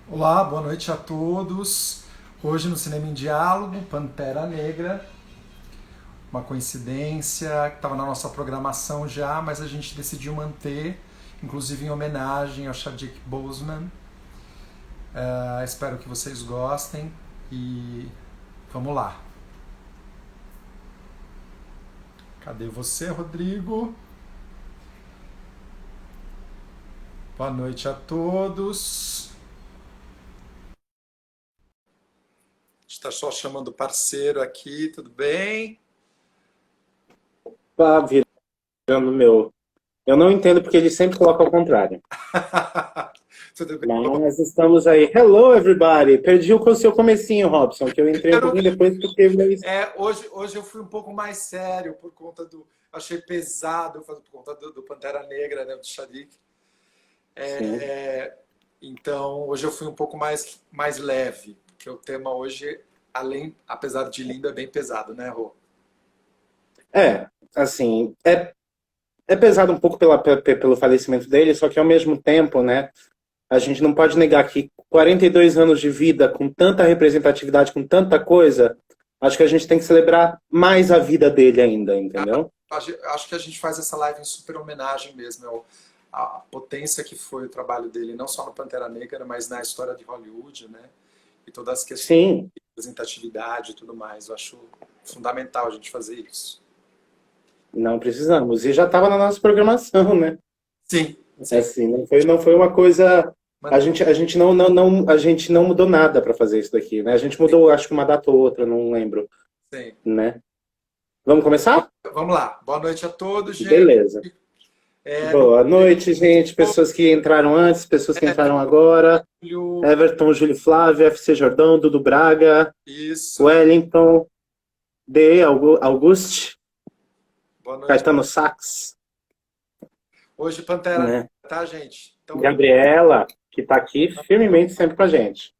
Olá, boa noite a todos. Hoje no Cinema em Diálogo, Pantera Negra. Uma coincidência que estava na nossa programação já, mas a gente decidiu manter, inclusive em homenagem ao Chadwick Boseman. Espero que vocês gostem e vamos lá. Cadê você, Rodrigo? Boa noite a todos. A gente está só chamando o parceiro aqui, tudo bem? Tá virando meu. Eu não entendo porque ele sempre coloca ao contrário. Tudo bem? Mas estamos aí. Hello, everybody! Perdi o seu comecinho, Robson, que eu entrei um pouquinho depois porque meu... Hoje eu fui um pouco mais sério por conta do. Achei pesado por conta do Pantera Negra, né, do Shadik. Sim. Então, hoje eu fui um pouco mais leve, porque o tema hoje, apesar de lindo, é bem pesado, né, Rô? Assim, é pesado um pouco pelo falecimento dele, só que ao mesmo tempo, né, a gente não pode negar que 42 anos de vida, com tanta representatividade, com tanta coisa, acho que a gente tem que celebrar mais a vida dele ainda, entendeu? Acho que a gente faz essa live em super homenagem mesmo, a potência que foi o trabalho dele, não só no Pantera Negra, mas na história de Hollywood, né? E todas as questões Sim, de representatividade e tudo mais. Eu acho fundamental a gente fazer isso. não precisamos. E já estava na nossa programação, né? Sim, sim. Assim, não foi uma coisa. A gente não mudou nada para fazer isso daqui, né? A gente mudou, acho que uma data ou outra, não lembro, Sim. né? Vamos começar? Vamos lá. Boa noite a todos, gente. Beleza. No Boa noite, gente. Pessoas que entraram antes, pessoas que entraram agora. Júlio, Everton, Júlio Flávio, FC Jordão, Dudu Braga, isso. Wellington, Auguste, Boa noite. Caetano Sax, Hoje Pantera Negra, né? tá, gente? Então, Gabriela, que está aqui firmemente sempre com a gente.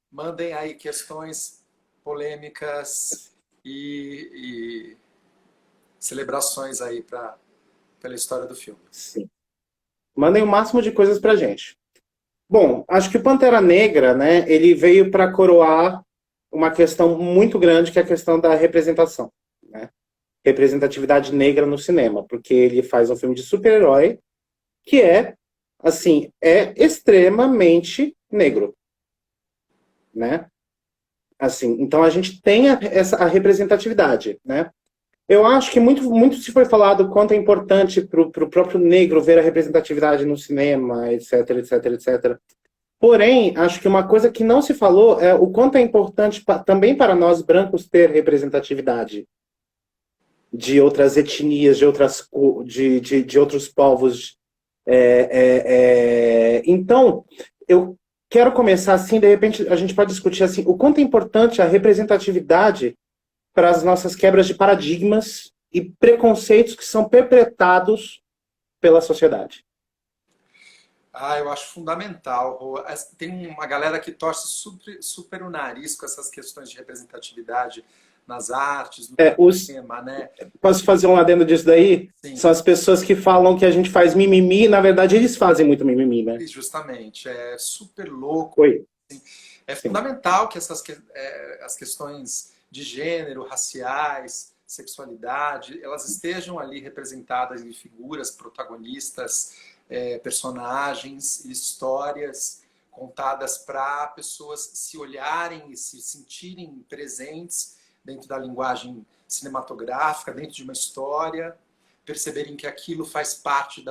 mandem aí questões polêmicas e celebrações aí pela história do filme. Sim. Mandem o máximo de coisas pra gente. Bom, acho que o Pantera Negra, né, ele veio para coroar uma questão muito grande, que é a questão da representação, né? Representatividade negra no cinema, porque ele faz um filme de super-herói que é extremamente negro, né? Assim, então a gente tem a representatividade, né? Eu acho que muito se foi falado quanto é importante para o próprio negro ver a representatividade no cinema, etc, etc, etc. Porém, acho que uma coisa que não se falou é o quanto é importante também para nós brancos ter representatividade de outras etnias, de outros povos. Então, eu quero começar assim, de repente a gente pode discutir assim, o quanto é importante a representatividade para as nossas quebras de paradigmas e preconceitos que são perpetrados pela sociedade. Eu acho fundamental. Rô. Tem uma galera que torce super o nariz com essas questões de representatividade nas artes, no Os cinema, né? Posso fazer um adendo disso daí? Sim, São as pessoas que falam que a gente faz mimimi, e na verdade eles fazem muito mimimi, né? justamente. É super louco. Oi, É sim. fundamental que as questões de gênero, raciais, sexualidade, elas estejam ali representadas em figuras, protagonistas, personagens, histórias contadas para pessoas se olharem e se sentirem presentes dentro da linguagem cinematográfica, dentro de uma história, perceberem que aquilo faz parte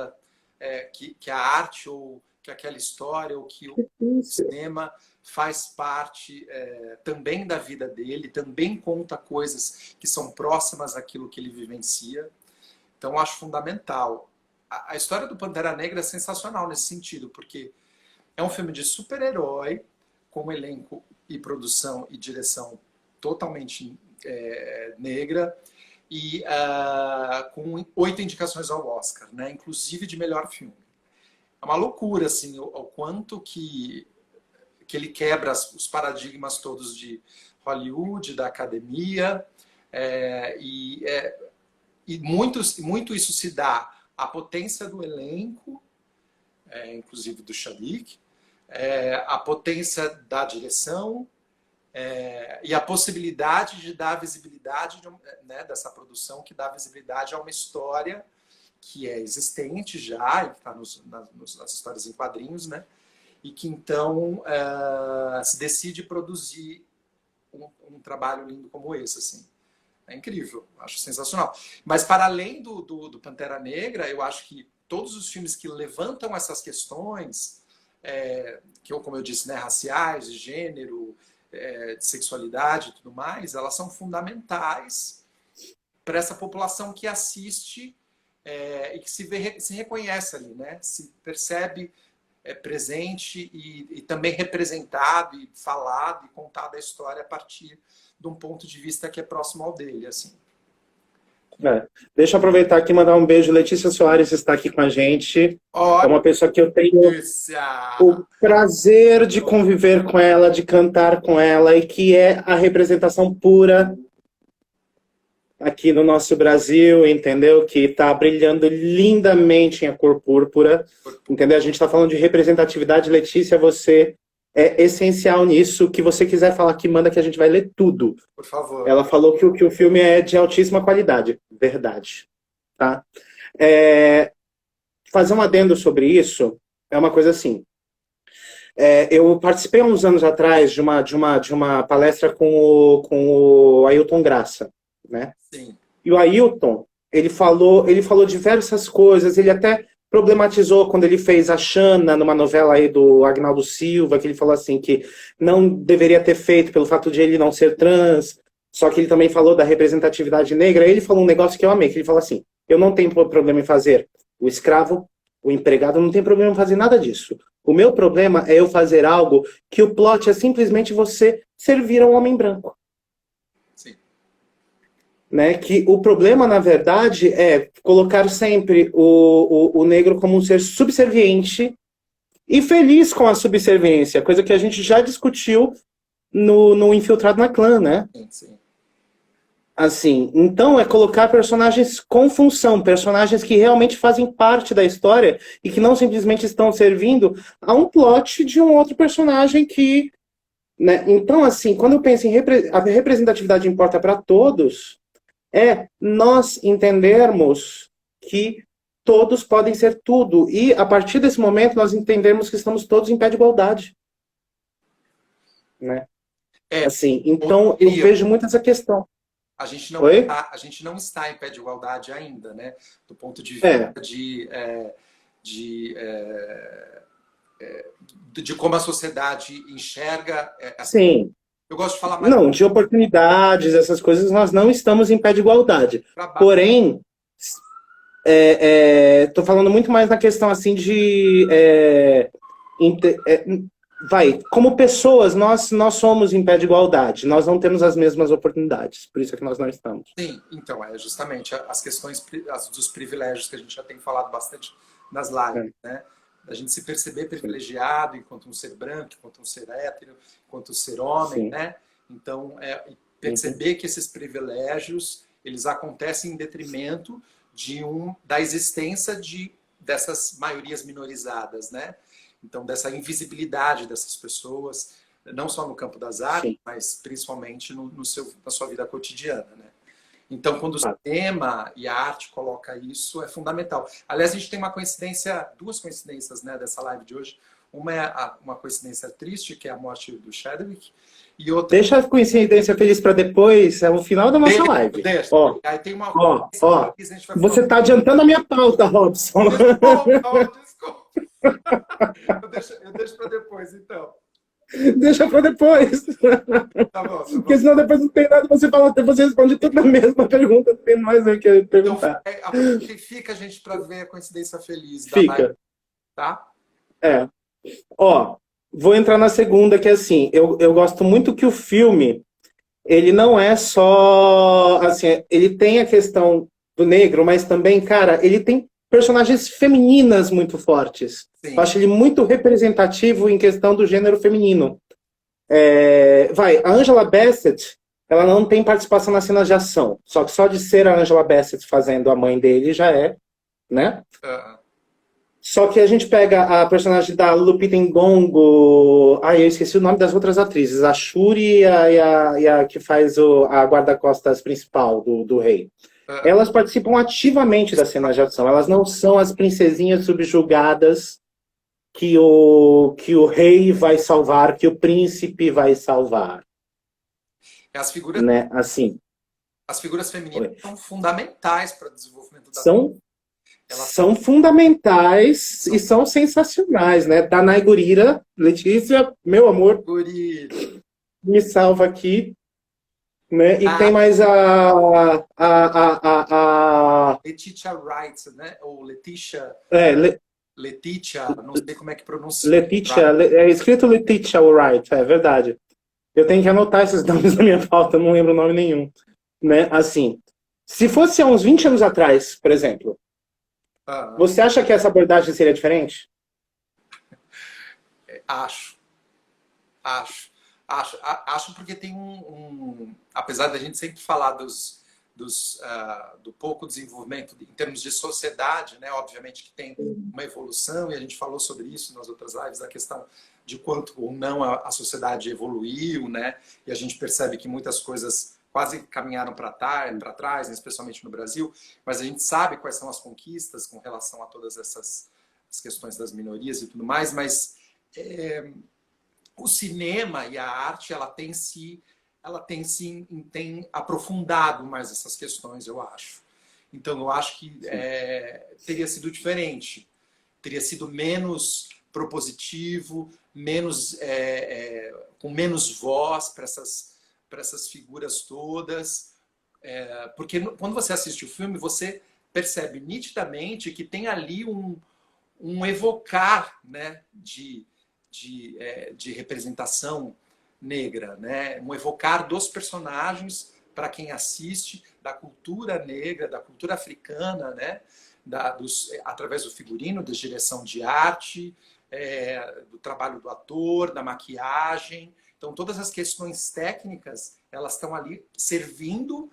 que a arte ou que aquela história ou que o Isso. cinema faz parte também da vida dele, também conta coisas que são próximas àquilo que ele vivencia. Então, eu acho fundamental. A história do Pantera Negra é sensacional nesse sentido, porque é um filme de super-herói, com elenco e produção e direção totalmente negra, e com 8 indicações ao Oscar, né? Inclusive de melhor filme. É uma loucura, assim, o quanto que ele quebra os paradigmas todos de Hollywood, da academia, é, e, é, e muito isso se dá à potência do elenco, inclusive do Shadik, a potência da direção, e a possibilidade de dar visibilidade, né, dessa produção que dá visibilidade a uma história que é existente já, e que está nas histórias em quadrinhos, né? E que então se decide produzir um trabalho lindo como esse, assim. É incrível, acho sensacional. Mas para além do Pantera Negra, eu acho que todos os filmes que levantam essas questões, que, como eu disse, né, raciais, de gênero, de sexualidade e tudo mais, elas são fundamentais para essa população que assiste e que se reconhece ali, né? Se percebe presente e também representado e falado e contado a história a partir de um ponto de vista que é próximo ao dele, assim. Deixa eu aproveitar aqui e mandar um beijo. Letícia Soares está aqui com a gente. É uma pessoa que eu tenho o prazer de conviver com ela, de cantar com ela, e que é a representação pura aqui no nosso Brasil, entendeu? Que está brilhando lindamente em A Cor Púrpura, entendeu? A gente está falando de representatividade. Letícia, você é essencial nisso. O que você quiser falar aqui, manda que a gente vai ler tudo. Por favor. Ela falou que o filme é de altíssima qualidade. Verdade. Tá? Fazer um adendo sobre isso é uma coisa assim. Eu participei há uns anos atrás de uma palestra com o Ailton Graça, né? Sim. E o Ailton, ele falou diversas coisas, ele até problematizou quando ele fez a Xana numa novela aí do Agnaldo Silva, que ele falou assim que não deveria ter feito pelo fato de ele não ser trans, só que ele também falou da representatividade negra. Ele falou um negócio que eu amei, que ele falou assim: eu não tenho problema em fazer o escravo, o empregado, não tem problema em fazer nada disso. O meu problema é eu fazer algo que o plot é simplesmente você servir a um homem branco. Sim. Né? Que o problema, na verdade, é colocar sempre o negro como um ser subserviente e feliz com a subserviência, coisa que a gente já discutiu no Infiltrado na Clã, né? Sim. Assim, então é colocar personagens com função, personagens que realmente fazem parte da história e que não simplesmente estão servindo a um plot de um outro personagem que... Né? Então, assim, quando eu penso em a representatividade importa para todos, nós entendermos que todos podem ser tudo. E, a partir desse momento, nós entendermos que estamos todos em pé de igualdade. Né? Assim, então, eu vejo muito essa questão. A gente não está em pé de igualdade ainda, né? Do ponto de vista de como a sociedade enxerga. Sim. Eu gosto de falar mais... Não, de oportunidades, essas coisas, nós não estamos em pé de igualdade. Porém, estou falando muito mais na questão assim de... como pessoas, nós somos em pé de igualdade. Nós não temos as mesmas oportunidades. Por isso é que nós não estamos. Sim, então, justamente as questões dos privilégios que a gente já tem falado bastante nas lives, né? A gente se perceber privilegiado enquanto um ser branco, enquanto um ser hétero, enquanto um ser homem, né? Então, perceber que esses privilégios, eles acontecem em detrimento da existência dessas maiorias minorizadas, né? Então, dessa invisibilidade dessas pessoas, não só no campo das artes, mas principalmente na sua vida cotidiana, né? Então, quando o cinema e a arte coloca isso, é fundamental. Aliás, a gente tem duas coincidências, né, dessa live de hoje. Uma é uma coincidência triste, que é a morte do Chadwick, e outra... Deixa a coincidência feliz para depois, é o final da nossa live. Aí tem uma... Você está adiantando a minha pauta, Robson. Desculpa. Eu deixo para depois, então. Deixa para depois. Tá bom. Porque senão depois não tem nada, você responde tudo na mesma pergunta, não tem mais o que perguntar. Então, fica a gente para ver a coincidência feliz da fica. live, tá? Vou entrar na segunda, que é assim, eu gosto muito que o filme, ele não é só, assim, ele tem a questão do negro, mas também, cara, ele tem personagens femininas muito fortes. Sim. Eu acho ele muito representativo em questão do gênero feminino. A Angela Bassett, ela não tem participação nas cenas de ação. Só que só de ser a Angela Bassett fazendo a mãe dele já é, né? Só que a gente pega a personagem da Lupita Nyong'o, eu esqueci o nome das outras atrizes, a Shuri e a que faz a guarda-costas principal do rei. Ah, Elas participam ativamente das cenas de ação, elas não são as princesinhas subjugadas que o rei vai salvar, que o príncipe vai salvar, as figuras, né? Assim, as figuras femininas são fundamentais para o desenvolvimento da. são Elas são fundamentais são e são sensacionais, né? Danai Gurira, Letícia, meu amor, guri. me salva aqui, né? E A tem mais a Letitia Wright, né? Ou Letitia, é, Letitia, não sei como é que pronuncia. Letitia, é escrito Letitia Wright, é verdade. Eu tenho que anotar esses nomes na minha pauta, eu não lembro nome nenhum, né? Assim, se fosse há uns 20 anos atrás, por exemplo, Ah, você acha que essa abordagem seria diferente? acho, acho, acho porque tem apesar da gente sempre falar do pouco desenvolvimento em termos de sociedade, né? Obviamente que tem uma evolução e a gente falou sobre isso nas outras lives, a questão de quanto ou não a sociedade evoluiu, né? E a gente percebe que muitas coisas quase caminharam para trás, né? Especialmente no Brasil, mas a gente sabe quais são as conquistas com relação a todas essas as questões das minorias e tudo mais, mas o cinema e a arte tem aprofundado mais essas questões, eu acho. Então eu acho que teria sido diferente, teria sido menos propositivo, com menos voz para essas figuras todas, porque quando você assiste o filme você percebe nitidamente que tem ali um evocar, né, de representação negra, né? Um evocar dos personagens para quem assiste, da cultura negra, da cultura africana, né? Através do figurino, da direção de arte, do trabalho do ator, da maquiagem. Então, todas as questões técnicas, elas estão ali servindo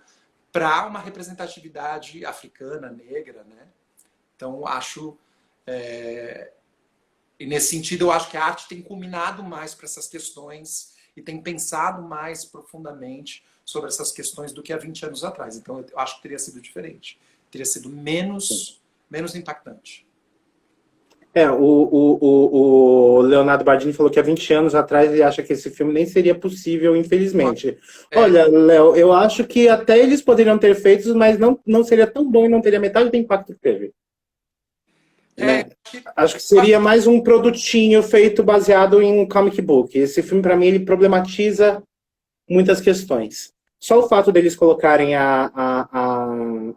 para uma representatividade africana, negra, né? Então, acho... E nesse sentido, eu acho que a arte tem culminado mais para essas questões e tem pensado mais profundamente sobre essas questões do que há 20 anos atrás. Então, eu acho que teria sido diferente. Teria sido menos impactante. O Leonardo Bardini falou que há 20 anos atrás ele acha que esse filme nem seria possível, infelizmente. É, Olha, Léo, eu acho que até eles poderiam ter feito, mas não seria tão bom e não teria metade do impacto que teve. é, Né? Acho que seria mais um produtinho feito baseado em um comic book. Esse filme, para mim, ele problematiza muitas questões. Só o fato deles colocarem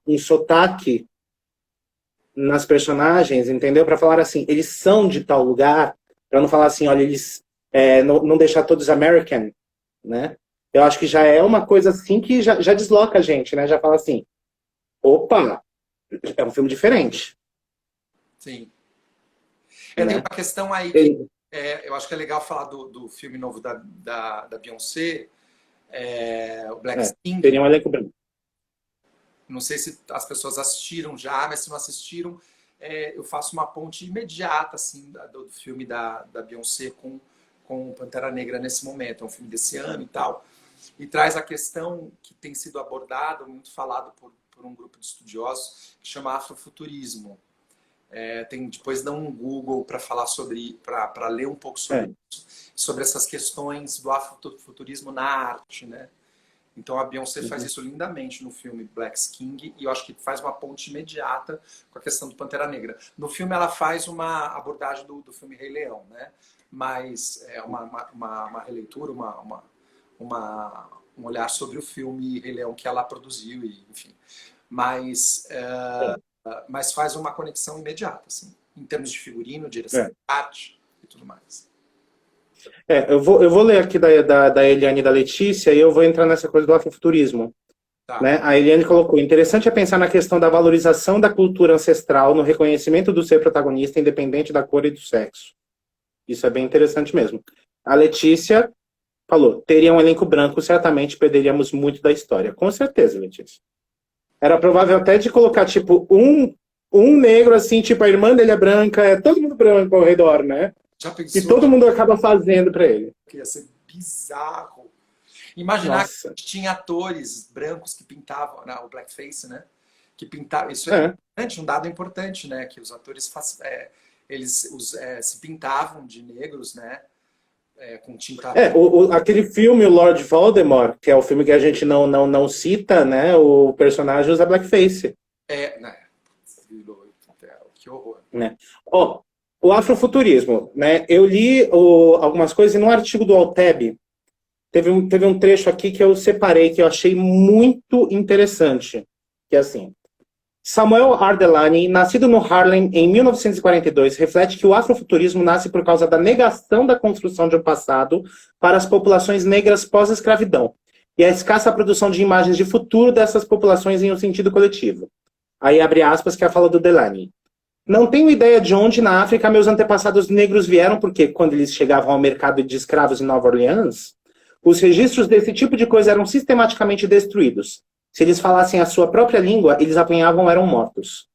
um sotaque nas personagens, entendeu? Para falar assim, eles são de tal lugar, para não falar assim, olha, eles não deixar todos American, né? Eu acho que já é uma coisa assim que já desloca a gente, né? Já fala assim, opa, é um filme diferente. sim. Tem Né? uma questão aí que eu acho que é legal falar do filme novo da Beyoncé, o Black King. Teria um elenco branco. Não sei se as pessoas assistiram já, mas se não assistiram, eu faço uma ponte imediata assim, do filme da Beyoncé com Pantera Negra nesse momento. É um filme desse ano e tal. E traz a questão que tem sido abordada, muito falado por um grupo de estudiosos, que chama afrofuturismo. Depois dá um Google para falar para ler um pouco sobre isso, sobre essas questões do afrofuturismo na arte, né? Então a Beyoncé faz isso lindamente no filme Black King e eu acho que faz uma ponte imediata com a questão do Pantera Negra. No filme ela faz uma abordagem do filme Rei Leão, né? Mas é uma releitura, um olhar sobre o filme Rei Leão que ela produziu, e, enfim. Mas faz uma conexão imediata, assim, em termos de figurino, direção de arte e tudo mais. Eu vou ler aqui da Eliane e da Letícia e eu vou entrar nessa coisa do afrofuturismo. Tá. Né? A Eliane colocou, interessante é pensar na questão da valorização da cultura ancestral no reconhecimento do ser protagonista, independente da cor e do sexo. Isso é bem interessante mesmo. A Letícia falou, teria um elenco branco, certamente perderíamos muito da história. Com certeza, Letícia. Era provável até de colocar, tipo, um negro, assim, tipo, a irmã dele é branca, é todo mundo branco ao redor, né? Já E pensou todo mundo acaba fazendo pra ele. que ia ser bizarro? Imaginar Nossa. que tinha atores brancos que pintavam, o blackface, né? Que pintavam. Isso é É. importante, um dado importante, né? Que os atores se pintavam de negros, né? Com tinta. Aquele filme, o Lord Voldemort, que é o filme que a gente não cita, né? O personagem usa blackface. Né? Que horror. Né? Ó, o afrofuturismo, né? Eu li algumas coisas e num artigo do Alteb teve um trecho aqui que eu separei que eu achei muito interessante, que é assim: Samuel Ardelani, nascido no Harlem em 1942, reflete que o afrofuturismo nasce por causa da negação da construção de um passado para as populações negras pós-escravidão e a escassa produção de imagens de futuro dessas populações em um sentido coletivo. Aí abre aspas, que é a fala do Delany. Não tenho ideia de onde na África meus antepassados negros vieram, porque quando eles chegavam ao mercado de escravos em Nova Orleans, os registros desse tipo de coisa eram sistematicamente destruídos. Se eles falassem a sua própria língua, eles apanhavam ou eram mortos.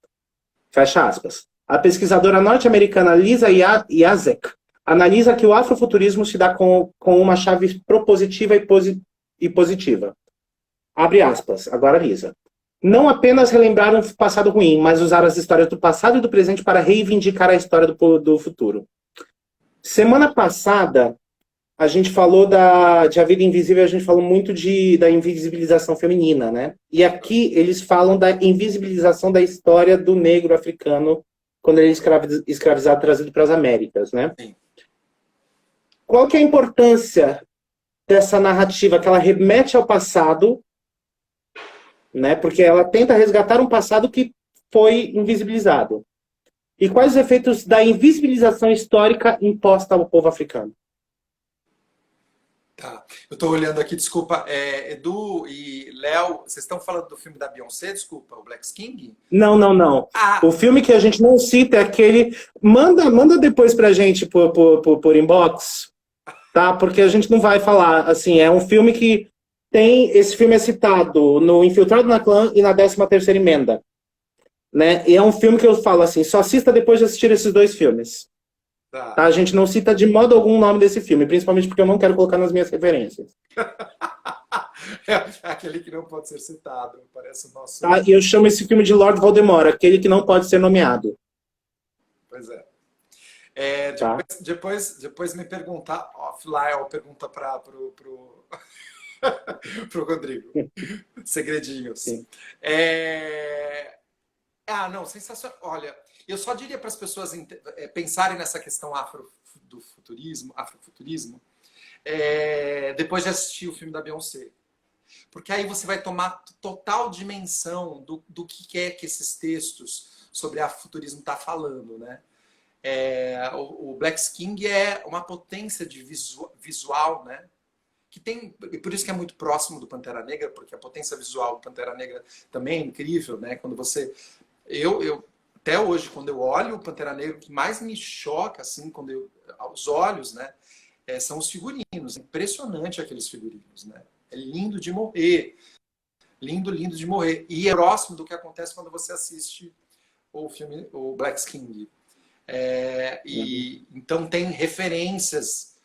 Fecha aspas. A pesquisadora norte-americana Lisa Yazek analisa que o afrofuturismo se dá com uma chave propositiva e positiva. Abre aspas. Agora, Lisa. Não apenas relembrar um passado ruim, mas usar as histórias do passado e do presente para reivindicar a história do futuro. Semana passada, a gente falou de A Vida Invisível, a gente falou muito da invisibilização feminina, né? E aqui eles falam da invisibilização da história do negro africano quando ele é escravizado, trazido para as Américas, né? Sim. Qual que é a importância dessa narrativa? Que ela remete ao passado, né? Porque ela tenta resgatar um passado que foi invisibilizado. E quais os efeitos da invisibilização histórica imposta ao povo africano? Tá. Eu estou olhando aqui, desculpa, Edu e Léo, vocês estão falando do filme da Beyoncé, desculpa, o Black King? Não. Ah, O filme que a gente não cita é aquele... Manda depois pra gente por inbox, tá? Porque a gente não vai falar. Assim, é um filme que tem... Esse filme é citado no Infiltrado na Clã e na 13ª Emenda. Né? E é um filme que eu falo assim, só assista depois de assistir esses dois filmes. tá. Tá? A gente não cita de modo algum o nome desse filme, principalmente porque eu não quero colocar nas minhas referências. É aquele que não pode ser citado, parece o nosso... Tá? E eu chamo esse filme de Lord Voldemort, aquele que não pode ser nomeado. Pois é. Tá? Depois me perguntar, offline, pergunta para pro Rodrigo. Segredinhos. Sim. Não, sensacional. Olha, eu só diria para as pessoas pensarem nessa questão afrofuturismo, depois de assistir o filme da Beyoncé. Porque aí você vai tomar total dimensão do que é que esses textos sobre afrofuturismo tá falando, né? O Black King é uma potência de visual, né? Que tem, e por isso que é muito próximo do Pantera Negra, porque a potência visual do Pantera Negra também é incrível, né? Quando você... Eu até hoje, quando eu olho o Pantera Negra, o que mais me choca, assim, aos olhos, né? São os figurinos. É impressionante aqueles figurinos, né? É lindo de morrer. Lindo de morrer. E é próximo do que acontece quando você assiste o filme, o Black King. Então tem referências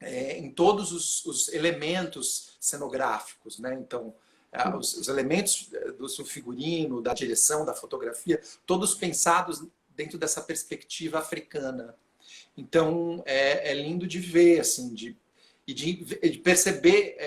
em todos os elementos cenográficos, né? Então, os elementos do figurino, da direção, da fotografia, todos pensados dentro dessa perspectiva africana. Então, é lindo de ver, assim, de perceber,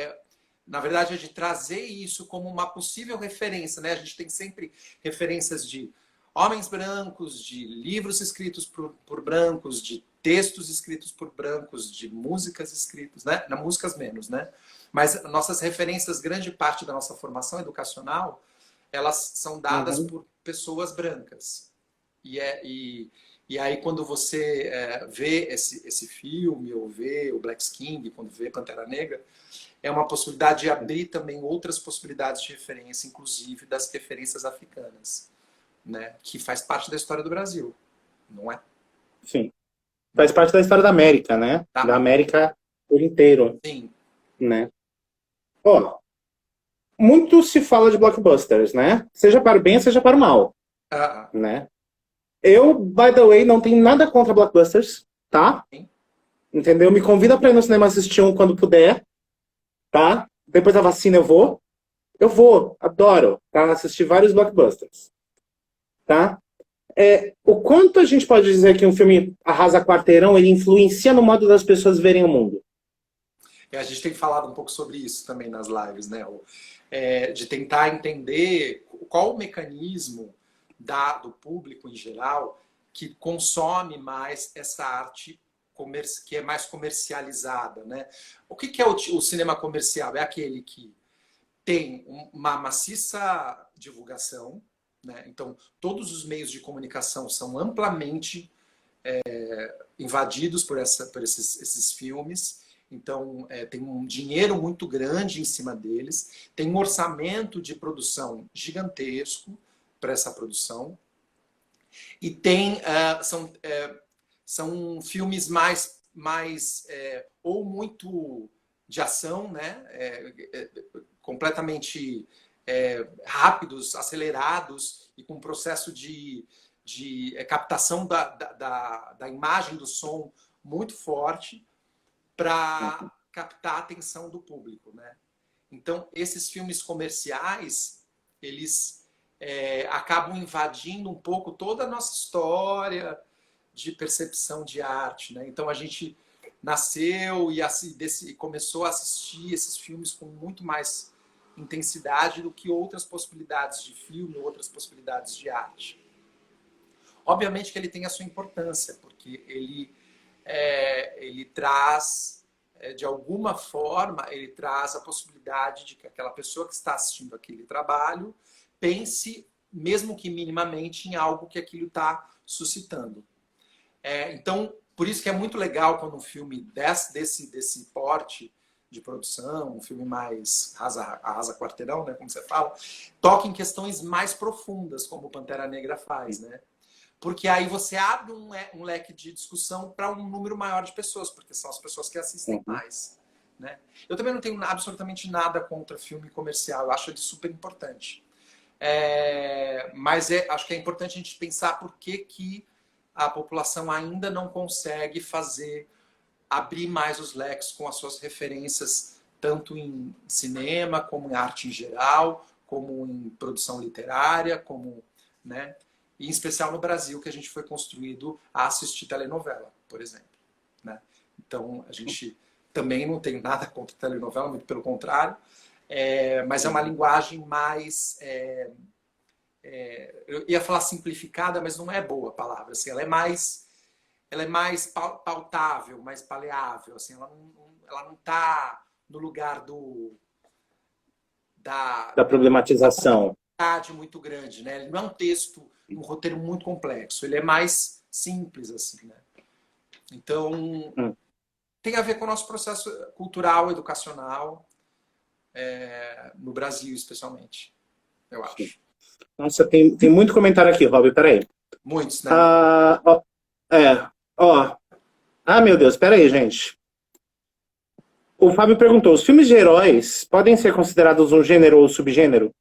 na verdade, de trazer isso como uma possível referência, né? A gente tem sempre referências de homens brancos, de livros escritos por brancos, de textos escritos por brancos, de músicas escritas, né? Não, músicas menos, né? Mas nossas referências, grande parte da nossa formação educacional, elas são dadas por pessoas brancas. E aí, quando você vê esse filme, ou vê o Black King, quando vê Pantera Negra, é uma possibilidade de abrir também outras possibilidades de referência, inclusive das referências africanas, né? Que faz parte da história do Brasil, não é? Sim. Faz parte da história da América, né? Tá. Da América por inteiro. Sim. Né? Muito se fala de blockbusters, né? Seja para o bem, seja para o mal. Ah, né? Eu, by the way, não tenho nada contra blockbusters, tá? sim. Entendeu? Me convida pra ir no cinema assistir um quando puder, tá? Depois da vacina eu vou. Eu vou, adoro, tá? Assistir vários blockbusters, tá? O quanto a gente pode dizer que um filme arrasa quarteirão, ele influencia no modo das pessoas verem o mundo? A gente tem falado um pouco sobre isso também nas lives, né? De tentar entender qual o mecanismo do público em geral que consome mais essa arte que é mais comercializada, né? O que é o cinema comercial? É aquele que tem uma maciça divulgação, né? Então todos os meios de comunicação são amplamente invadidos por esses filmes. Então, tem um dinheiro muito grande em cima deles, tem um orçamento de produção gigantesco para essa produção, e são filmes mais ou muito de ação, né? Completamente rápidos, acelerados, e com um processo de captação da imagem, do som muito forte, para captar a atenção do público, né? Então, esses filmes comerciais, eles acabam invadindo um pouco toda a nossa história de percepção de arte, né? Então, a gente nasceu e começou a assistir esses filmes com muito mais intensidade do que outras possibilidades de filme, outras possibilidades de arte. Obviamente que ele tem a sua importância, porque ele traz, de alguma forma, ele traz a possibilidade de que aquela pessoa que está assistindo aquele trabalho pense, mesmo que minimamente, em algo que aquilo está suscitando. Então, por isso que é muito legal quando um filme desse porte de produção, um filme mais arrasa quarteirão, né, como você fala, toca em questões mais profundas, como o Pantera Negra faz, né? Porque aí você abre um leque de discussão para um número maior de pessoas, porque são as pessoas que assistem mais, né? Eu também não tenho absolutamente nada contra filme comercial, eu acho ele super importante. Mas acho que é importante a gente pensar por que a população ainda não consegue abrir mais os leques com as suas referências, tanto em cinema, como em arte em geral, como em produção literária, como, né? E em especial no Brasil, que a gente foi construído a assistir telenovela, por exemplo, né? Então, a gente também não tem nada contra telenovela, muito pelo contrário, mas é uma linguagem mais... eu ia falar simplificada, mas não é boa a palavra. Assim, ela é mais pautável, mais paleável. Assim, ela não está no lugar Da problematização. Muito grande, né? Ele não é um texto, um roteiro muito complexo. Ele é mais simples, assim, né? Então, tem a ver com o nosso processo cultural, educacional, no Brasil, especialmente, eu acho. Nossa, tem muito comentário aqui, Rob, peraí. Muitos, né? Meu Deus, peraí, gente. O Fábio perguntou, os filmes de heróis podem ser considerados um gênero ou subgênero?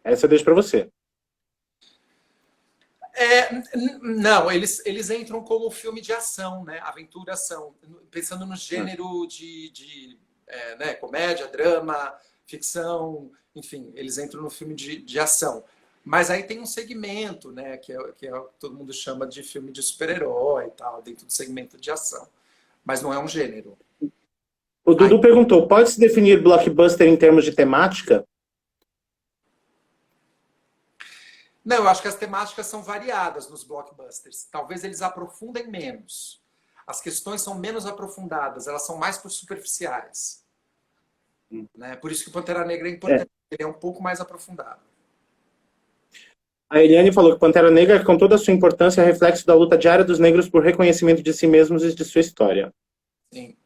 Essa eu deixo pra você. Não, eles entram como filme de ação, né? Aventura, ação. Pensando no gênero né? Comédia, drama, ficção, enfim, eles entram no filme de ação. Mas aí tem um segmento, né? Que é o que todo mundo chama de filme de super-herói e tal, dentro do segmento de ação. Mas não é um gênero. O Dudu perguntou, pode-se definir blockbuster em termos de temática? Não, eu acho que as temáticas são variadas nos blockbusters. Talvez eles aprofundem menos. As questões são menos aprofundadas, elas são mais superficiais. Né? Por isso que o Pantera Negra é importante, ele é um pouco mais aprofundado. A Eliane falou que Pantera Negra, com toda a sua importância, é reflexo da luta diária dos negros por reconhecimento de si mesmos e de sua história. Sim.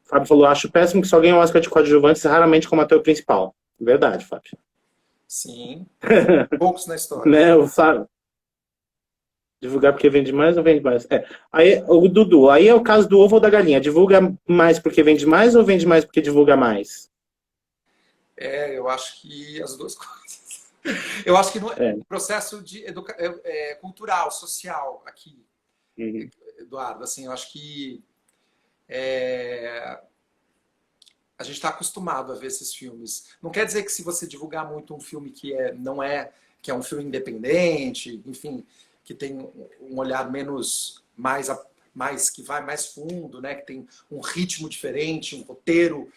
O Fábio falou, acho péssimo que só ganha um Oscar de coadjuvantes raramente como ator principal. Verdade, Fábio. Sim. Poucos na história. Né, o Fábio. Divulgar porque vende mais ou vende mais? Aí, o Dudu, aí é o caso do ovo ou da galinha. Divulga mais porque vende mais ou vende mais porque divulga mais? Eu acho que as duas coisas. Eu acho que no É. processo de cultural, social aqui, Uhum. Eduardo, assim, eu acho que é, a gente está acostumado a ver esses filmes. Não quer dizer que se você divulgar muito um filme que não é, que é um filme independente, enfim, que tem um olhar mais que vai mais fundo, né? Que tem um ritmo diferente, um roteiro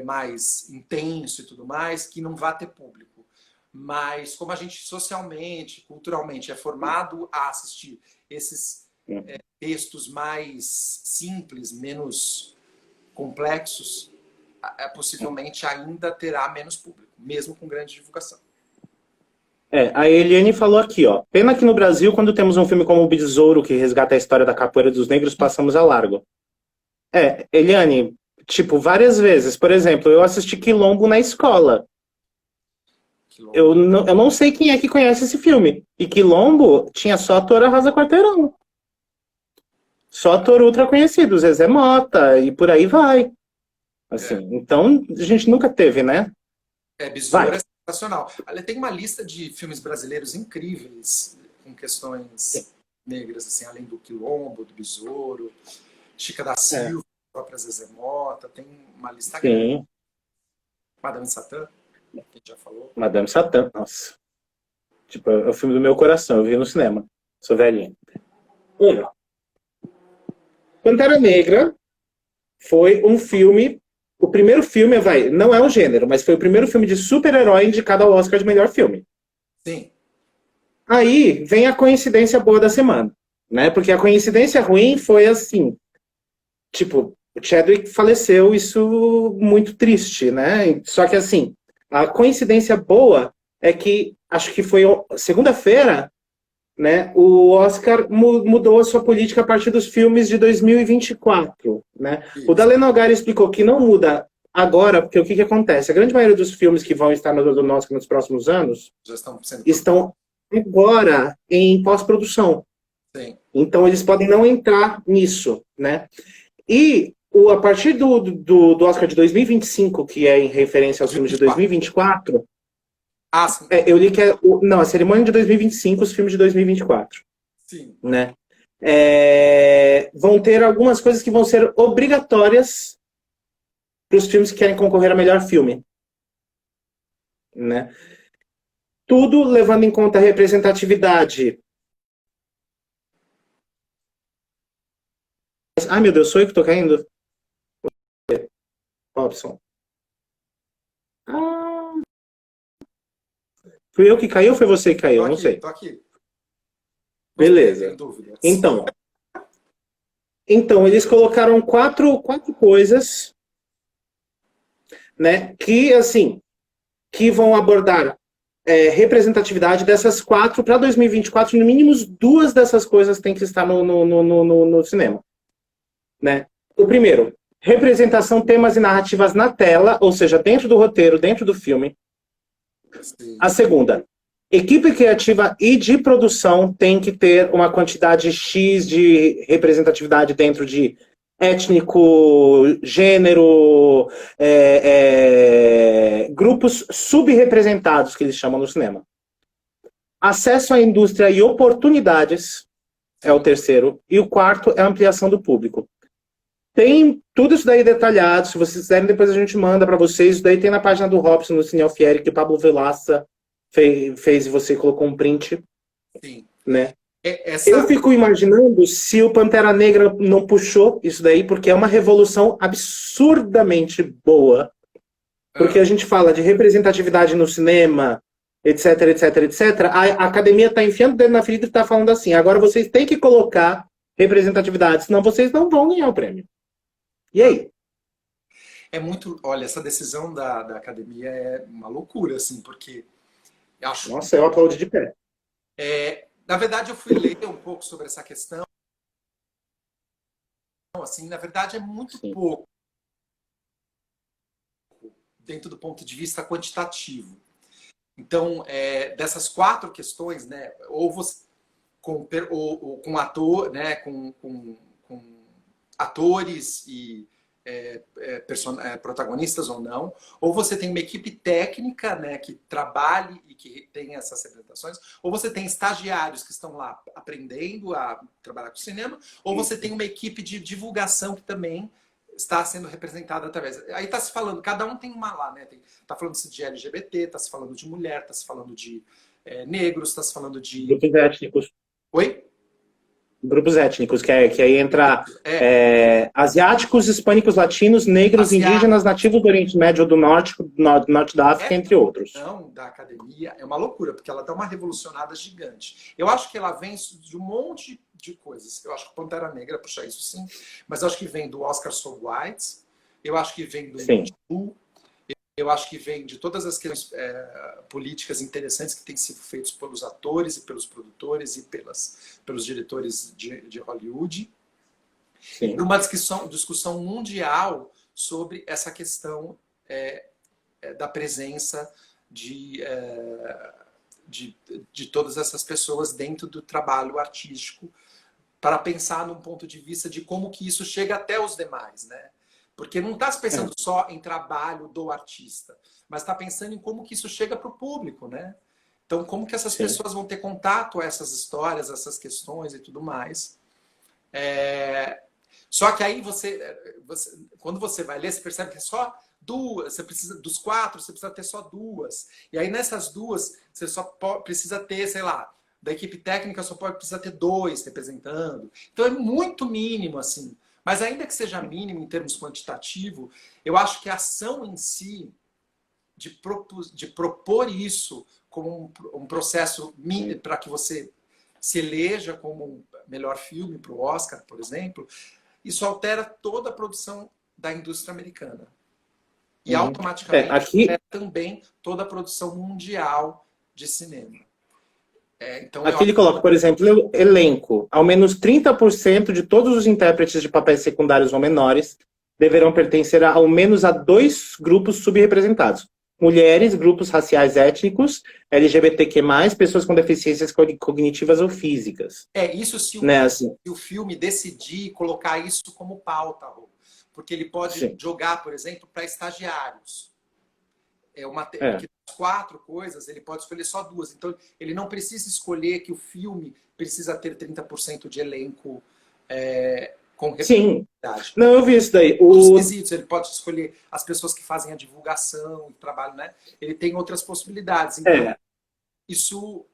mais intenso e tudo mais, que não vai ter público. Mas como a gente socialmente, culturalmente é formado a assistir esses Uhum. textos mais simples, menos complexos, possivelmente ainda terá menos público, mesmo com grande divulgação. A Eliane falou aqui, ó. Pena que no Brasil, quando temos um filme como O Besouro, que resgata a história da capoeira dos negros, passamos a largo. Eliane, tipo, várias vezes. Por exemplo, eu assisti Quilombo na escola. Quilombo. Eu não sei quem é que conhece esse filme. E Quilombo tinha só ator Arrasa Quarteirão. Só ator ultra conhecido, Zezé Mota, e por aí vai. Assim, É, então a gente nunca teve, né? Besouro Vai. é sensacional. Olha, tem uma lista de filmes brasileiros incríveis com questões negras, assim, além do Quilombo, do Besouro, Chica da É, Silva, a própria Zezé Mota, tem uma lista grande. sim. Madame Satã, que a gente já falou. Madame Satã, nossa. Tipo, é o filme do meu coração, eu vi no cinema. Sou velhinho. Um, Pantera Negra foi um filme. O primeiro filme, não é um gênero, mas foi o primeiro filme de super-herói indicado ao Oscar de melhor filme. Sim. Aí vem a coincidência boa da semana, né? Porque a coincidência ruim foi assim, tipo, o Chadwick faleceu, isso muito triste, né? Só que assim, a coincidência boa é que acho que foi segunda-feira, né? O Oscar mudou a sua política a partir dos filmes de 2024, né? O Isso. Daleno Nogari explicou que não muda agora, porque o que acontece? A grande maioria dos filmes que vão estar no Oscar nos próximos anos Já estão sendo produzidos. estão agora em pós-produção. Sim. Então eles podem não entrar nisso, né? E a partir do Oscar de 2025, que é em referência aos filmes de 2024. 2024, Ah, sim. eu li que não, a cerimônia de 2025, os filmes de 2024, Sim. né? Vão ter algumas coisas que vão ser obrigatórias para os filmes que querem concorrer a melhor filme, né? Tudo levando em conta a representatividade. Ai, meu Deus, sou eu que tô caindo? Robson. Ah, fui eu que caiu ou foi você que Tô caiu? Não aqui, sei. tô aqui. Não sei, tenho Beleza. dúvidas. Então, eles colocaram quatro coisas, né, que, assim, que vão abordar representatividade dessas quatro para 2024, no mínimo duas dessas coisas têm que estar no cinema, né? O primeiro, representação, temas e narrativas na tela, ou seja, dentro do roteiro, dentro do filme. Sim. A segunda, equipe criativa e de produção tem que ter uma quantidade X de representatividade dentro de étnico, gênero, grupos subrepresentados, que eles chamam no cinema. Acesso à indústria e oportunidades é o Sim. terceiro. E o quarto é a ampliação do público. Tem tudo isso daí detalhado. Se vocês quiserem, depois a gente manda para vocês. Isso daí tem na página do Robson, no Cine Alfieri, que o Pablo Vilaça fez e você colocou um print, Sim. né? Eu Essa. fico imaginando se o Pantera Negra não puxou isso daí, porque é uma revolução absurdamente boa. Porque Ah, a gente fala de representatividade no cinema, etc, etc, etc. A academia está enfiando o dedo na ferida e está falando assim: agora vocês têm que colocar representatividade, senão vocês não vão ganhar o prêmio. E aí? é muito. Olha, essa decisão da academia é uma loucura, assim, porque eu acho. Nossa, eu aplaudi de pé. Na verdade, eu fui ler um pouco sobre essa questão. Assim, na verdade, é muito Sim. pouco dentro do ponto de vista quantitativo. Então, dessas quatro questões, né, ou você com ator, né, com atores e protagonistas ou não, ou você tem uma equipe técnica, né, que trabalhe e que tem essas representações, ou você tem estagiários que estão lá aprendendo a trabalhar com cinema, ou você tem uma equipe de divulgação que também está sendo representada através. Aí está se falando, cada um tem uma lá, né? Está falando-se de LGBT, está se falando de mulher, está se falando de negros, está se falando de. Grupos étnicos. Oi? Grupos étnicos, que aí entra asiáticos, hispânicos, latinos, negros, indígenas, nativos do Oriente Médio, do Norte da África, entre outros. Não, da academia é uma loucura, porque ela dá uma revolucionada gigante. Eu acho que ela vem de um monte de coisas. Eu acho que Pantera Negra puxa isso sim, mas eu acho que vem do Oscar So White, eu acho que vem do YouTube, eu acho que vem de todas as questões políticas interessantes que têm sido feitas pelos atores e pelos produtores e pelos diretores de Hollywood. Sim. E uma discussão mundial sobre essa questão da presença de todas essas pessoas dentro do trabalho artístico, para pensar num ponto de vista de como que isso chega até os demais, né? Porque não está pensando só em trabalho do artista, mas está pensando em como que isso chega para o público, né? Então, como que essas pessoas vão ter contato a essas histórias, essas questões e tudo mais. Só que aí quando você vai ler, você percebe que é só duas, você precisa dos 4, você precisa ter só 2. E aí nessas 2, você só precisa ter, sei lá, da equipe técnica só precisa ter 2 representando. Então é muito mínimo, assim. Mas ainda que seja mínimo em termos quantitativos, eu acho que a ação em si, de propor isso como um processo para que você se eleja como um melhor filme para o Oscar, por exemplo, isso altera toda a produção da indústria americana. E automaticamente altera também toda a produção mundial de cinema. Então, aqui ele coloca, por exemplo, elenco. Ao menos 30% de todos os intérpretes de papéis secundários ou menores deverão pertencer ao menos a 2 grupos subrepresentados. Mulheres, grupos raciais étnicos, LGBTQ+, pessoas com deficiências cognitivas ou físicas. Isso se o filme decidir colocar isso como pauta, Rô. Porque ele pode jogar, por exemplo, para estagiários. Porque das 4 coisas, ele pode escolher só 2. Então, ele não precisa escolher que o filme precisa ter 30% de elenco com representatividade. Não, eu vi isso daí. Os quesitos, ele pode escolher as pessoas que fazem a divulgação, o trabalho, né? Ele tem outras possibilidades. Então, isso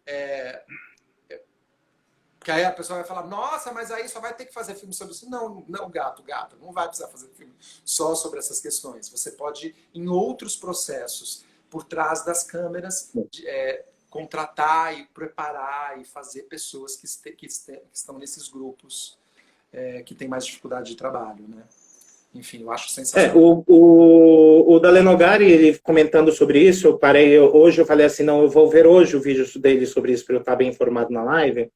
porque aí a pessoa vai falar, nossa, mas aí só vai ter que fazer filme sobre isso. Não, gato, não vai precisar fazer filme só sobre essas questões. Você pode, em outros processos, por trás das câmeras, contratar e preparar e fazer pessoas que estão nesses grupos que têm mais dificuldade de trabalho, né? Enfim, eu acho sensacional. O Dalenogari, ele comentando sobre isso, hoje eu falei assim, não, eu vou ver hoje o vídeo dele sobre isso para eu estar bem informado na live.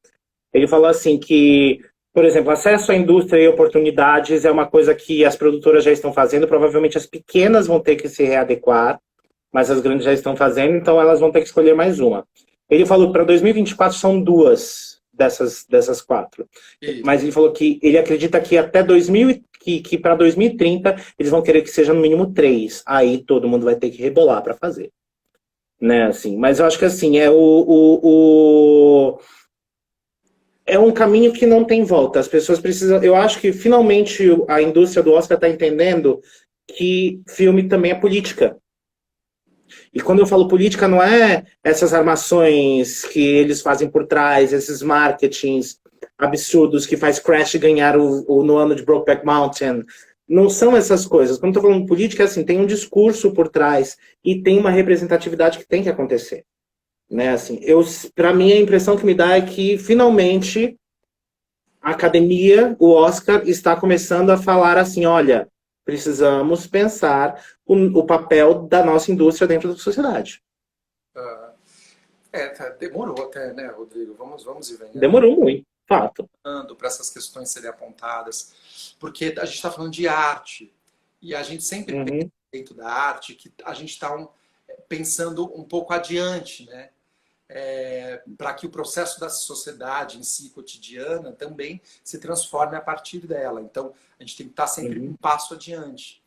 Ele falou assim que, por exemplo, acesso à indústria e oportunidades é uma coisa que as produtoras já estão fazendo, provavelmente as pequenas vão ter que se readequar, mas as grandes já estão fazendo, então elas vão ter que escolher mais uma. Ele falou que para 2024 são 2 dessas 4. Mas ele falou que ele acredita que até que para 2030 eles vão querer que seja no mínimo 3. Aí todo mundo vai ter que rebolar para fazer. Né, assim. Mas eu acho que assim, é um caminho que não tem volta. As pessoas precisam... Eu acho que, finalmente, a indústria do Oscar está entendendo que filme também é política. E quando eu falo política, não é essas armações que eles fazem por trás, esses marketings absurdos que faz Crash ganhar no ano de Brokeback Mountain. Não são essas coisas. Quando eu estou falando política, assim, tem um discurso por trás e tem uma representatividade que tem que acontecer. Né, assim, para mim, a impressão que me dá é que, finalmente, a academia, o Oscar, está começando a falar assim, olha, precisamos pensar o papel da nossa indústria dentro da sociedade. Demorou até, né, Rodrigo? Vamos e vem. Demorou muito, fato. Para essas questões serem apontadas, porque a gente está falando de arte, e a gente sempre pensa dentro da arte que a gente está pensando um pouco adiante, né? para que o processo da sociedade em si, cotidiana, também se transforme a partir dela. Então, a gente tem que estar sempre um passo adiante.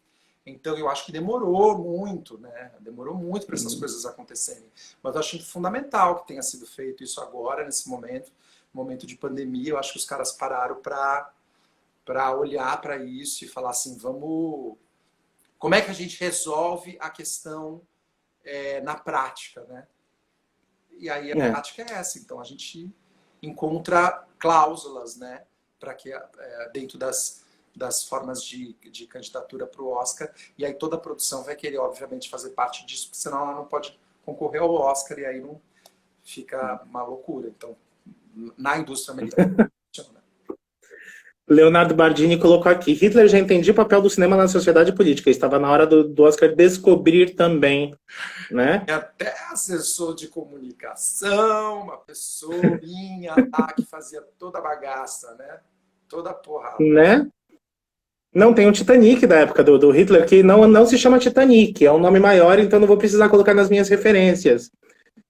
Então, eu acho que demorou muito, né? Demorou muito para essas coisas acontecerem. Mas eu acho fundamental que tenha sido feito isso agora, nesse momento de pandemia. Eu acho que os caras pararam para olhar para isso e falar assim, vamos... Como é que a gente resolve a questão na prática, né? E aí a prática é essa. Então, a gente encontra cláusulas, né? Para que, dentro das formas de candidatura para o Oscar, e aí toda a produção vai querer, obviamente, fazer parte disso, porque senão ela não pode concorrer ao Oscar e aí não fica uma loucura. Então, na indústria americana, funciona. Leonardo Bardini colocou aqui: Hitler já entendia o papel do cinema na sociedade política. Estava na hora do Oscar descobrir também, né? E até assessor de comunicação, uma pessoinha lá que fazia toda a bagaça, né? Toda a porrada. Né? Não, tem o Titanic da época do Hitler, que não se chama Titanic, é um nome maior, então não vou precisar colocar nas minhas referências.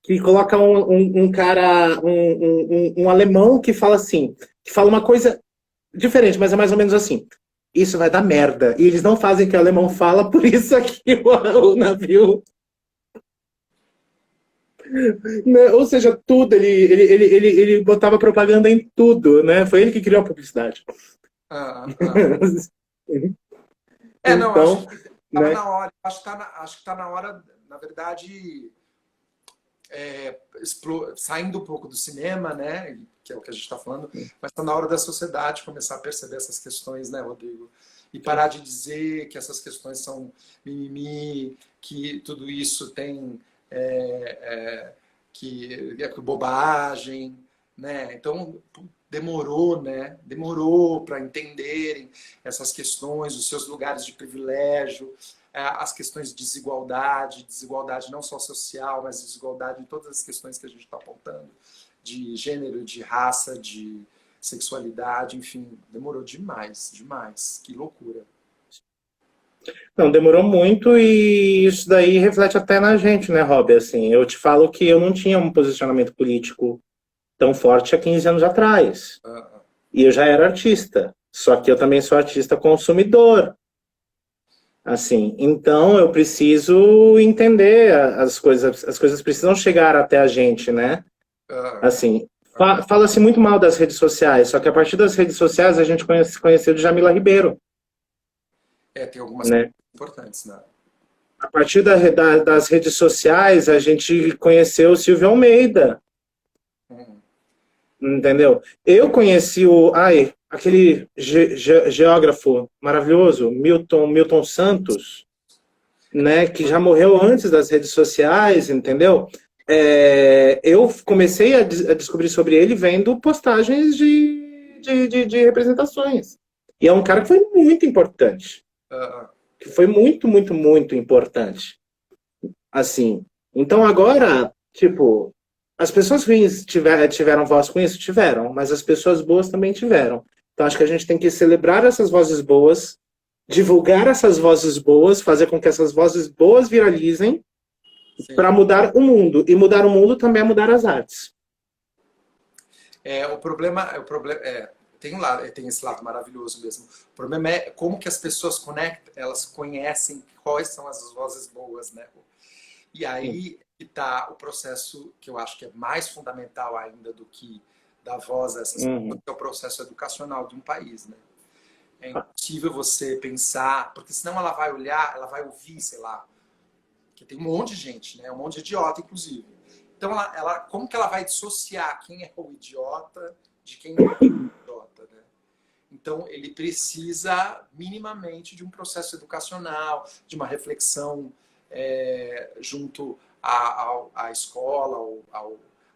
Que coloca um cara, um alemão que fala assim, que fala uma coisa diferente, mas é mais ou menos assim: isso vai dar merda. E eles não fazem o que o alemão fala, por isso aqui o navio. Ou seja, tudo, ele botava propaganda em tudo, né? Foi ele que criou a publicidade. Não, Então, acho que estava né? na hora. Acho que está na hora, na verdade, saindo um pouco do cinema, né? Que é o que a gente está falando, mas está na hora da sociedade começar a perceber essas questões, né, Rodrigo? E parar de dizer que essas questões são mimimi, que tudo isso tem que é bobagem, né? Então demorou, né? Demorou para entenderem essas questões, os seus lugares de privilégio, as questões de desigualdade não só social, mas desigualdade em todas as questões que a gente está apontando, de gênero, de raça, de sexualidade, enfim, demorou demais, demais. Que loucura. Não, demorou muito e isso daí reflete até na gente, né, Rob? Assim, eu te falo que eu não tinha um posicionamento político tão forte há 15 anos atrás. E eu já era artista. Só que eu também sou artista consumidor. Assim, então eu preciso entender as coisas precisam chegar até a gente, né? Assim, fala-se muito mal das redes sociais, só que a partir das redes sociais a gente conheceu Djamila Ribeiro. Tem algumas né? coisas importantes, né? A partir das redes sociais a gente conheceu o Silvio Almeida. Entendeu? Eu conheci aquele geógrafo maravilhoso, Milton Santos, né, que já morreu antes das redes sociais, entendeu? Eu comecei a descobrir sobre ele vendo postagens de representações. E é um cara que foi muito importante. Que foi muito, muito, muito importante. Assim. Então agora, tipo, as pessoas ruins tiveram voz com isso? Tiveram, mas as pessoas boas também tiveram. Então acho que a gente tem que celebrar essas vozes boas, divulgar essas vozes boas, fazer com que essas vozes boas viralizem para mudar o mundo. E mudar o mundo também é mudar as artes. O problema tem esse lado maravilhoso mesmo. O problema é como que as pessoas conectam, elas conhecem quais são as vozes boas, né? E aí está o processo que eu acho que é mais fundamental ainda do que dar voz a essas pessoas, que é o processo educacional de um país, né? É impossível você pensar, porque senão ela vai olhar, ela vai ouvir, sei lá, que tem um monte de gente, né? Um monte de idiota, inclusive. Então, como que ela vai dissociar quem é o idiota de quem não é o idiota, né? Então, ele precisa minimamente de um processo educacional, de uma reflexão junto à escola,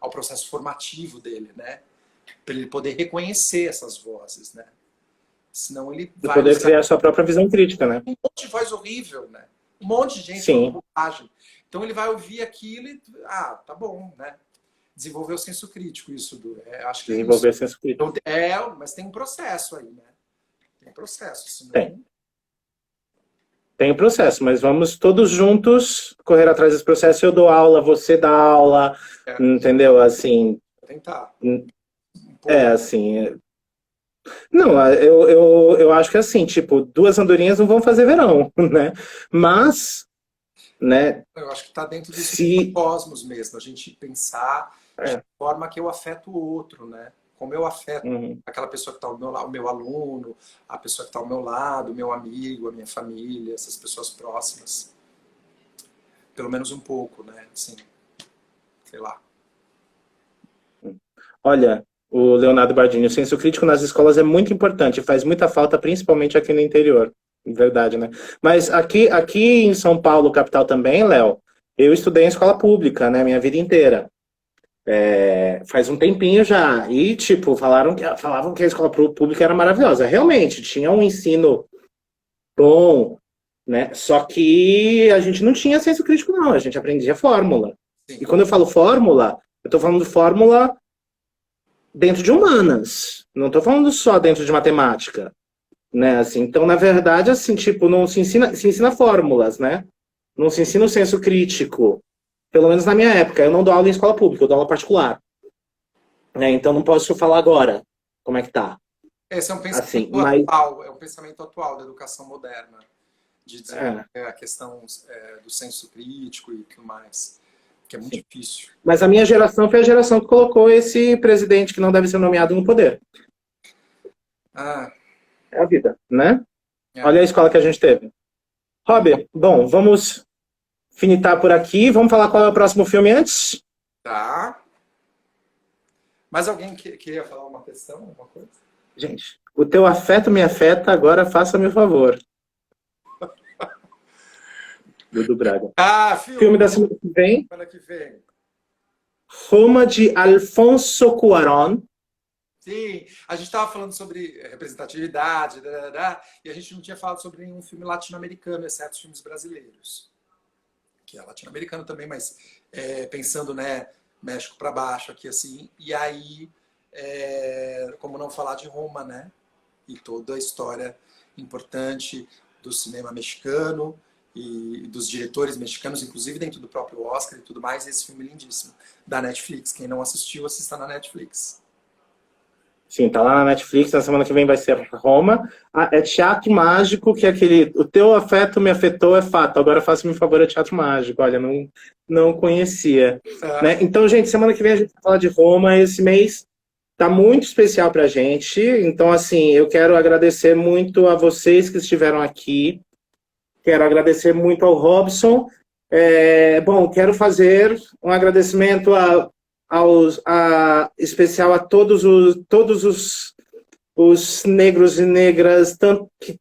ao processo formativo dele, né? Para ele poder reconhecer essas vozes, né? Senão ele vai poder criar sua própria visão crítica, né? Um monte de voz horrível, né? Um monte de gente Sim. bobagem. Então ele vai ouvir aquilo e tá bom, né? Desenvolver o senso crítico, isso acho que desenvolver o senso crítico. Mas tem um processo aí, né? Tem um processo, senão... Tem. tem o processo, mas vamos todos juntos correr atrás desse processo. Eu dou aula, você dá aula, entendeu? Assim, Vou tentar. assim... Não, eu acho que assim, tipo, 2 andorinhas não vão fazer verão, né? Mas, né, Eu acho que está dentro do se... cosmos mesmo, a gente pensar de forma que eu afeto o outro, né? Como eu afeto aquela pessoa que está ao meu lado, o meu aluno, a pessoa que está ao meu lado, o meu amigo, a minha família, essas pessoas próximas. Pelo menos um pouco, né? Assim, sei lá. Olha, o Leonardo Bardini, o senso crítico nas escolas é muito importante, faz muita falta, principalmente aqui no interior. Verdade, né? Mas aqui em São Paulo, capital também, Léo, eu estudei em escola pública, né? Minha vida inteira. Faz um tempinho já. E, tipo, falavam que a escola pública era maravilhosa. Realmente, tinha um ensino bom, né? Só que a gente não tinha senso crítico, não. A gente aprendia fórmula. Sim. E quando eu falo fórmula, eu tô falando de fórmula dentro de humanas. Não tô falando só dentro de matemática. Né? Assim, então, na verdade, assim, tipo, não se ensina fórmulas, né? Não se ensina o senso crítico. Pelo menos na minha época. Eu não dou aula em escola pública, eu dou aula particular. Né? Então, não posso falar agora como é que tá. Esse é um pensamento Assim, mas... atual, é um pensamento atual da educação moderna, de dizer a questão do senso crítico e tudo mais, que é muito difícil. Mas a minha geração foi a geração que colocou esse presidente que não deve ser nomeado no poder. É a vida, né? Olha a escola que a gente teve. Rob, bom, vamos finitar por aqui. Vamos falar qual é o próximo filme antes? Tá. Mais alguém queria falar uma questão, alguma coisa? Gente, o teu afeto me afeta, agora faça-me o favor. Dudu Braga. Filme da semana que vem. Roma, de Alfonso Cuarón. Sim, a gente estava falando sobre representatividade, e a gente não tinha falado sobre nenhum filme latino-americano, exceto os filmes brasileiros. Que é latino-americano também, mas pensando, né, México para baixo aqui, assim. E aí, como não falar de Roma, né? E toda a história importante do cinema mexicano e dos diretores mexicanos, inclusive dentro do próprio Oscar e tudo mais. Esse filme lindíssimo, da Netflix. Quem não assistiu, assista na Netflix. Sim, tá lá na Netflix, na semana que vem vai ser Roma. É Teatro Mágico, que é aquele... O teu afeto me afetou, é fato. Agora faça-me um favor, é Teatro Mágico. Olha, não conhecia. Né? Então, gente, semana que vem a gente vai falar de Roma. Esse mês tá muito especial pra gente. Então, assim, eu quero agradecer muito a vocês que estiveram aqui. Quero agradecer muito ao Robson. Bom, quero fazer um agradecimento especial a todos os negros e negras,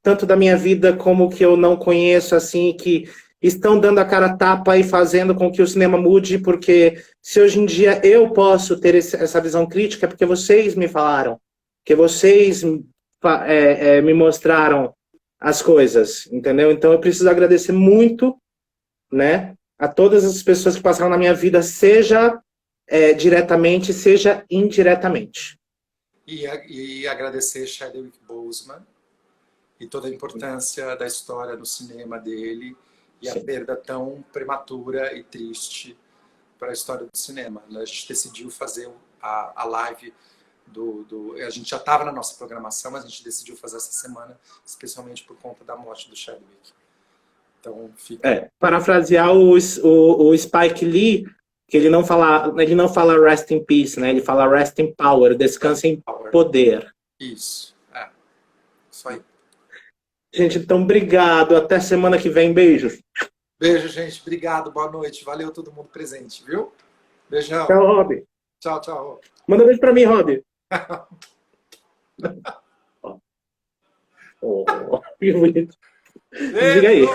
tanto da minha vida como que eu não conheço, assim, que estão dando a cara a tapa e fazendo com que o cinema mude, porque se hoje em dia eu posso ter essa visão crítica, é porque vocês me falaram, que vocês me mostraram as coisas, entendeu? Então eu preciso agradecer muito, né, a todas as pessoas que passaram na minha vida, seja diretamente, seja indiretamente. E agradecer Chadwick Boseman e toda a importância da história do cinema dele e a perda tão prematura e triste para a história do cinema. A gente decidiu fazer a live a gente já estava na nossa programação, mas a gente decidiu fazer essa semana, especialmente por conta da morte do Chadwick. Então, fica... Parafrasear o Spike Lee, que ele não fala rest in peace, né? Ele fala rest in power, descansa em poder. Isso aí. Gente, então obrigado, até semana que vem, beijos. Beijo, gente, obrigado, boa noite, valeu todo mundo presente, viu? Beijão. Tchau, Rob. Tchau, Rob. Manda um beijo pra mim, Rob. Que bonito. Diga aí.